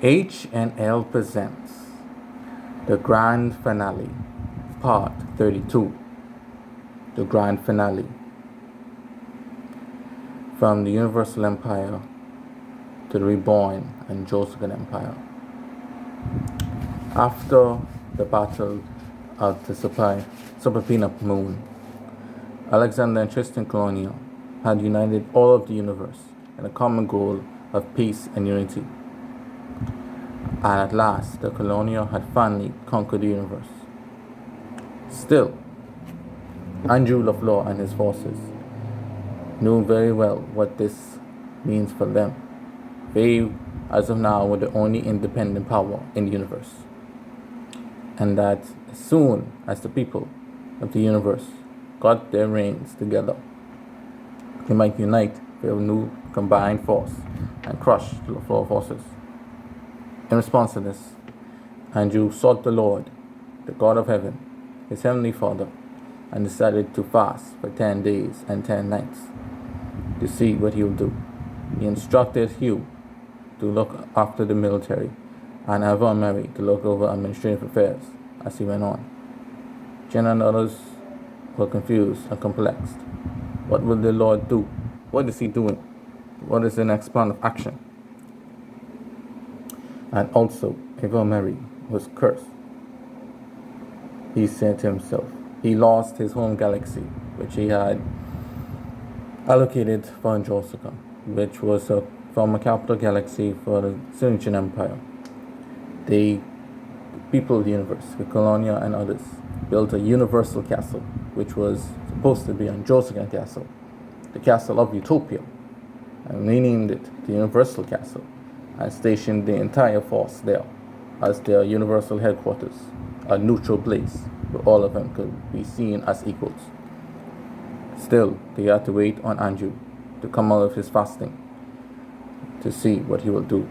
H&L presents the Grand Finale, Part 32. The Grand Finale. From the Universal Empire to the reborn Androsican Empire. After the Battle of the Superpina Moon, Alexander and Tristan Colonial had united all of the universe in a common goal of peace and unity. And at last, the Colonial had finally conquered the universe. Still, Andrew LaFleur and his forces knew very well what this means for them. They, as of now, were the only independent power in the universe. And that as soon as the people of the universe got their reins together, they might unite their new combined force and crush the LaFleur forces. In response to this, Andrew sought the Lord, the God of heaven, his heavenly Father, and decided to fast for 10 days and 10 nights to see what he would do. He instructed Hugh to look after the military and Avon Mary to look over administrative affairs as he went on. Jenna and others were confused and perplexed. What will the Lord do? What is he doing? What is the next plan of action? And also, Avon Mary was cursed. He said to himself, he lost his home galaxy, which he had allocated for Androsican, which was a former capital galaxy for the Cynican Empire. The people of the universe, the Colonia and others, built a universal castle, which was supposed to be Androsican Castle, the Castle of Utopia, and renamed it the Universal Castle, and stationed the entire force there as their universal headquarters, a neutral place where all of them could be seen as equals. Still, they had to wait on Andrew to come out of his fasting to see what he will do.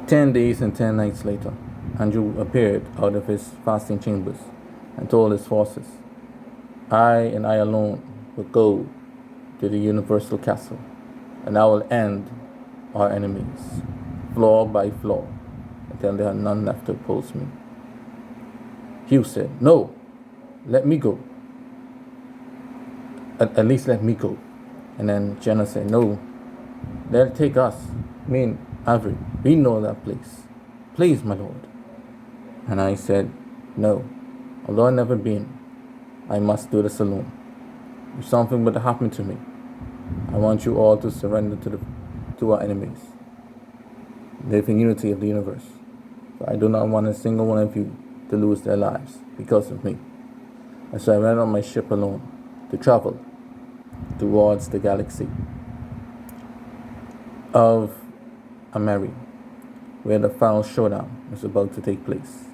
10 days and 10 nights later, Andrew appeared out of his fasting chambers and told his forces, I and I alone will go to the Universal Castle, and I will end our enemies, floor by floor, until there are none left to oppose me. Hugh said, no, let me go. At least let me go. And then Jenna said, no, they'll take us, me and Avery, we know that place. Please, my lord. And I said, no, although I've never been, I must do this alone. If something were to happen to me, I want you all to surrender to our enemies. Live in unity of the universe. For I do not want a single one of you to lose their lives because of me. And so I went on my ship alone to travel towards the galaxy of Ameri, where the final showdown was about to take place.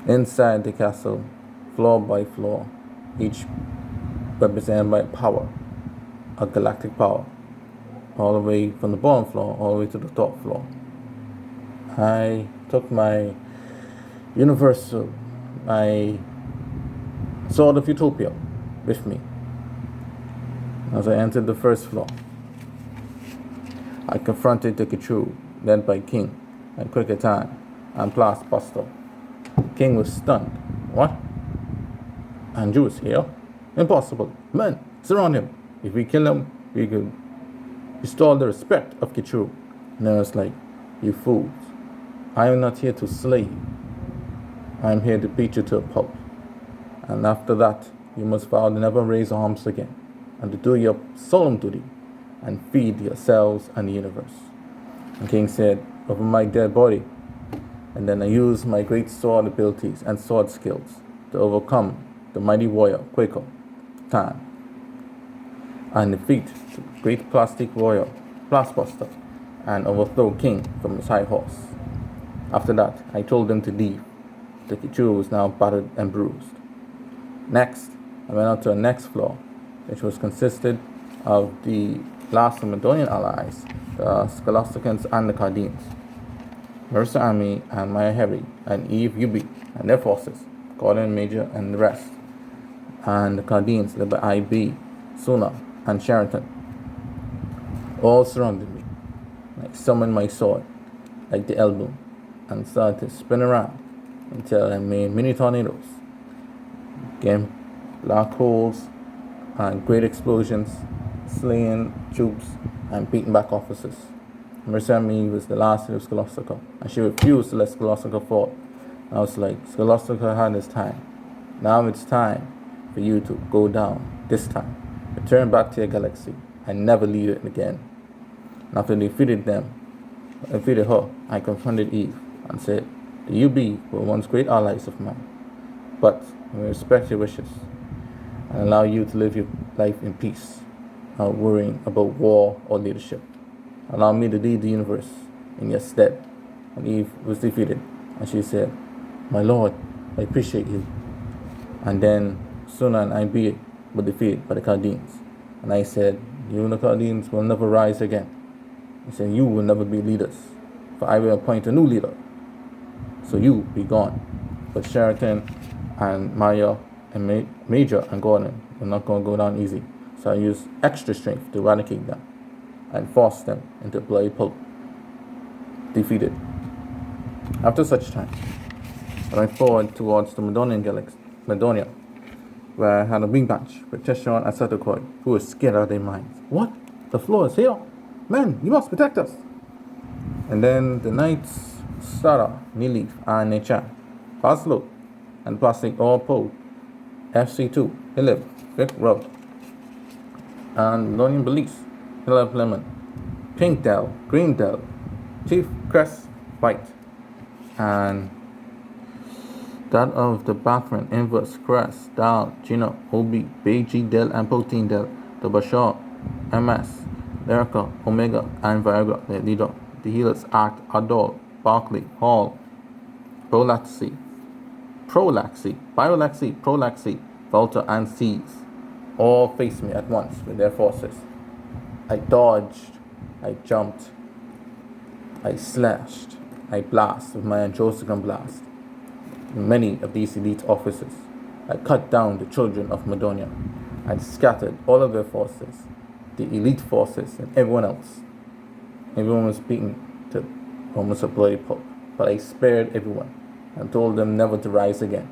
Inside the castle, floor by floor, each represented by power, a galactic power, all the way from the bottom floor all the way to the top floor. I took my universal, my sword of Utopia with me. As I entered the first floor, I confronted the Cthulhu, led by King and Cricketan and Blastbuster. King was stunned. What? Andrew is here? Impossible. Men, surround him. If we kill him, we could restore the respect of Cthulhu. And I was like, you fools. I am not here to slay you. I am here to beat you to a pulp. And after that, you must vow to never raise arms again, and to do your solemn duty, and feed yourselves and the universe. And King said, over my dead body. And then I used my great sword abilities and sword skills to overcome the mighty warrior, Quaker, Tan, and defeat the great plastic warrior, Blastbuster, and overthrow King from his high horse. After that, I told them to leave. The Cthulhu was now battered and bruised. Next, I went out to the next floor, which was consisted of the last Macedonian allies, the Scholasticans and the Cardines, Mercer Army and Maya Harry and Eve Ubi and their forces, Gordon Major and the rest, and the Cardines led by I.B., Suna, and Sheraton, all surrounded me. I summoned my sword, like the elbow, and started to spin around until I made mini tornadoes, again, black holes, and great explosions, slaying troops and beating back officers. Mercer Me was the last of Scholastica, and she refused to let Scholastica fall. I was like, Scholastica had its time. Now it's time for you to go down this time. Return back to your galaxy and never leave it again. And after I defeated her, I confronted Eve and said, the UB were once great allies of mine, but we respect your wishes and allow you to live your life in peace, without worrying about war or leadership. Allow me to lead the universe in your stead. And Eve was defeated, and she said, my lord, I appreciate you. And then Suna and Ibe were defeated by the Chaldeans. And I said, you and the Chaldeans will never rise again. He said, you will never be leaders, for I will appoint a new leader. So you be gone. But Sheraton and Maya and Major and Gordon were not going to go down easy. So I used extra strength to eradicate them and force them into bloody pulp. Defeated. After such time, I went forward towards the Madonian galaxy, Madonia, where I had a wing match with Teshon and Satokoi, who were scared out of their minds. What? The floor is here? Men, you must protect us. And then the knights Sara, Nilif, and Nechan, Paslo, and Plastic all pulled FC2, Hilib, Vic Road, and Lonian Belize, Hilib Lemon, Pink Dell, Green Dell, Chief Crest White, and that of the Bathran, Inverse, Crest, Dal, Gino, Obi, Beiji Del, and Protein Del, the Bashar, MS, Lyrica, Omega, and Viagra, the leader, the healers Act, Adol, Barkley, Hall, Prolaxy, Biolaxy, Volta, and Seas all faced me at once with their forces. I dodged, I jumped, I slashed, I blasted with my Androsican blast many of these elite officers. I cut down the children of Madonia. I scattered all of their forces, the elite forces, and everyone else. Everyone was beaten to almost a bloody pulp, but I spared everyone and told them never to rise again.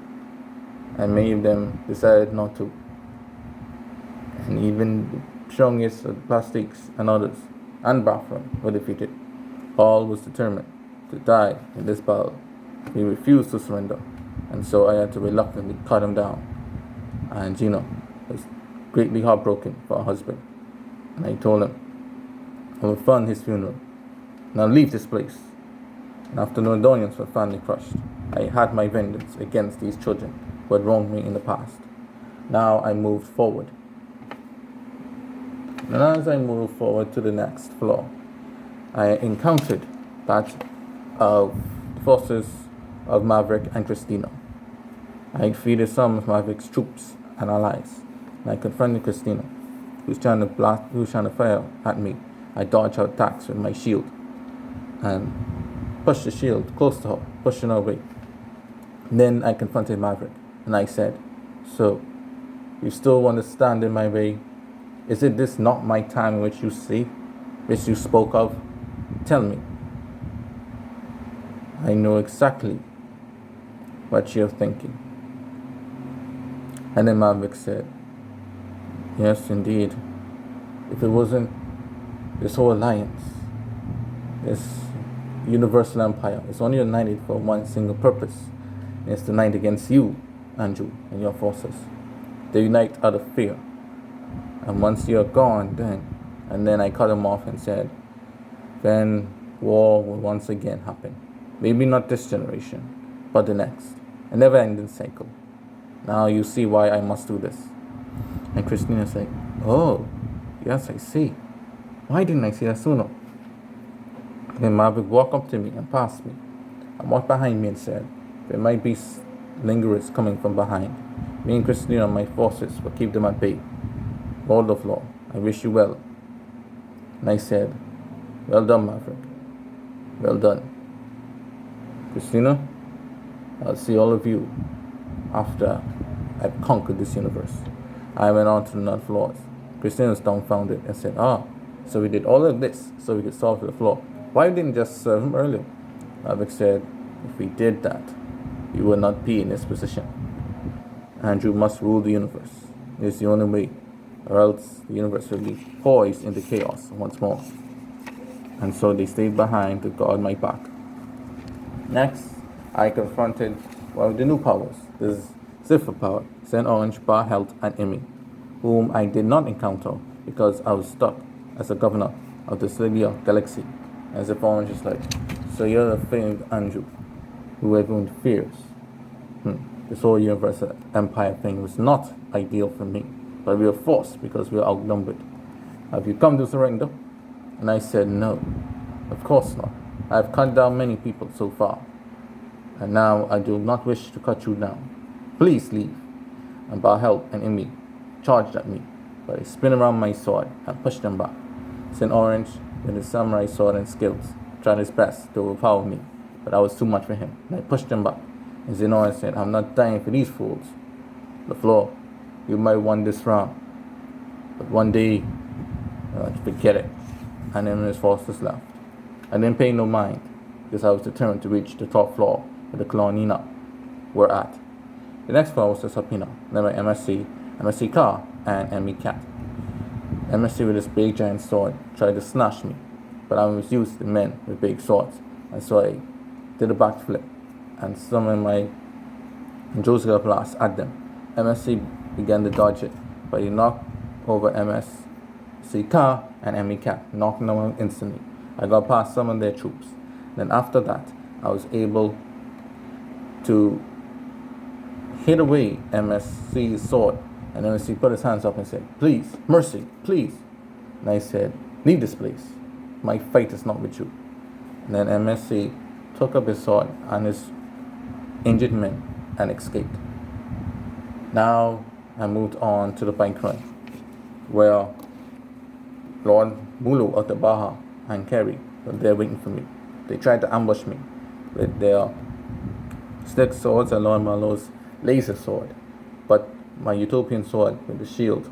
And many of them decided not to. And even the strongest of the Plastics and others, and Bafra, were defeated. All was determined to die in this battle. He refused to surrender, and so I had to reluctantly cut him down. And Gino was greatly heartbroken for her husband. And I told him I would fund his funeral. Now leave this place. And after the Nordonians were finally crushed, I had my vengeance against these children who had wronged me in the past. Now I moved forward. And as I moved forward to the next floor, I encountered that of forces of Maverick and Christina. I defeated some of Maverick's troops and allies, and I confronted Christina, who was trying to fire at me. I dodged her attacks with my shield and pushed the shield close to her, pushing her away. Then I confronted Maverick, and I said, so, you still want to stand in my way? Is it this not my time which you spoke of? Tell me. I know exactly what you're thinking. And then Maverick said, yes, indeed. If it wasn't this whole alliance, this universal empire, is only united for one single purpose. And it's to unite against you, Andrew, and your forces. They unite out of fear. And once you're gone, then I cut him off and said, then war will once again happen. Maybe not this generation, but the next. A never-ending cycle. Now you see why I must do this. And Christina's like, oh, yes, I see. Why didn't I see that sooner? Then Maverick walked up to me and passed me, and walked behind me and said, there might be lingerers coming from behind. Me and Christina and my forces will keep them at bay. Lord of Law, I wish you well. And I said, well done, Maverick. Well done. Christina, I'll see all of you after I've conquered this universe. I went on to the non-floors. Christina was dumbfounded and said, so we did all of this so we could solve the flaw. Why didn't you just serve him earlier? Alex said, if we did that, we would not be in this position. Andrew must rule the universe. It is the only way, or else the universe will be poised into chaos once more. And so they stayed behind to guard my back. Next, I confronted one of the new powers, the Zephyr power, St. Orange, Bar Health, and Emmy, whom I did not encounter because I was stuck as a governor of the Sylvia galaxy. And Zephyr Orange is like, so you're the famed Andrew, who everyone fears. This whole universal empire thing was not ideal for me, but we were forced because we were outnumbered. Have you come to surrender? And I said, no, of course not. I have cut down many people so far, and now I do not wish to cut you down. Please leave. And Bahel and Imi charged at me, but I spun around my sword and pushed them back. St. Orange, with his samurai sword and skills, tried his best to overpower me, but I was too much for him, and I pushed him back. And St. Orange said, I'm not dying for these fools. LaFleur, you might win this round, but one day, forget it. And then his forces left. I didn't pay no mind, because I was determined to reach the top floor where the Colonina were at. The next floor was the Sapina, then by MSC, MSC Car, and Emmy Cat. MSC with his big giant sword tried to snatch me, but I was used to men with big swords, and so I did a backflip and summoned my Androsican blast at them. MSC began to dodge it, but he knocked over MSC Car and Emmy Cat, knocking them out instantly. I got past some of their troops. Then after that, I was able to hit away MSC's sword, and MSC put his hands up and said, please, mercy, please. And I said, leave this place. My fight is not with you. And then MSC took up his sword and his injured men and escaped. Now I moved on to the bank run, where Lord Mulu of the Baja and Kerry were there waiting for me. They tried to ambush me with their stick swords and Lord Marlowe's laser sword, but my utopian sword with the shield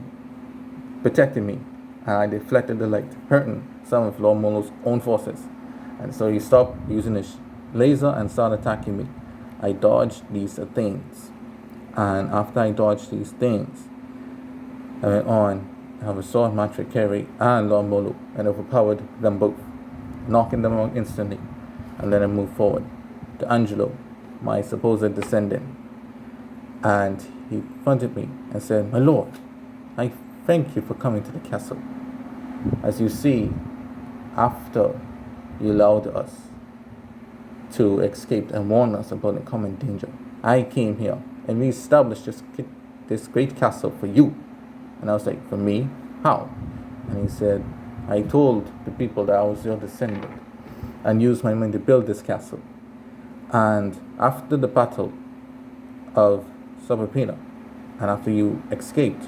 protected me, and I deflected the light, hurting some of Lord Marlowe's own forces. And so he stopped using his laser and started attacking me. I dodged these things, and after I dodged these things, I went on to have a sword match with Kerry and Lord Molo and overpowered them both, knocking them out instantly. And then I moved forward to Angelo, my supposed descendant, and he confronted me and said, my lord, I thank you for coming to the castle. As you see, after you allowed us to escape and warn us about the coming danger, I came here and we established this great castle for you. And I was like, for me? How? And he said, I told the people that I was your descendant and used my money to build this castle. And after the battle of Sabapina, and after you escaped,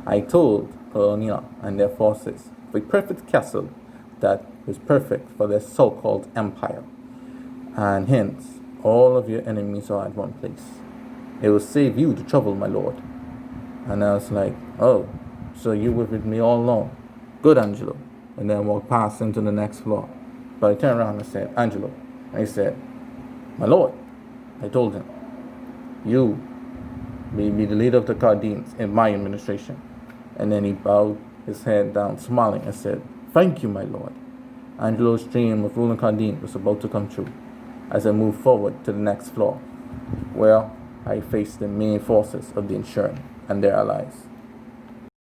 I told Colonia and their forces of a perfect castle that was perfect for their so-called empire. And hence, all of your enemies are at one place. It will save you the trouble, my lord. And I was like, oh, so you were with me all along. Good, Angelo. And then walked past into the next floor. But I turned around and said, Angelo. And he said, my lord. I told him, you may be the leader of the Cardines in my administration. And then he bowed his head down, smiling, and said, thank you, my lord. Angelo's dream of ruling Cardine was about to come true as I moved forward to the next floor, where I faced the main forces of the Insurance and their allies.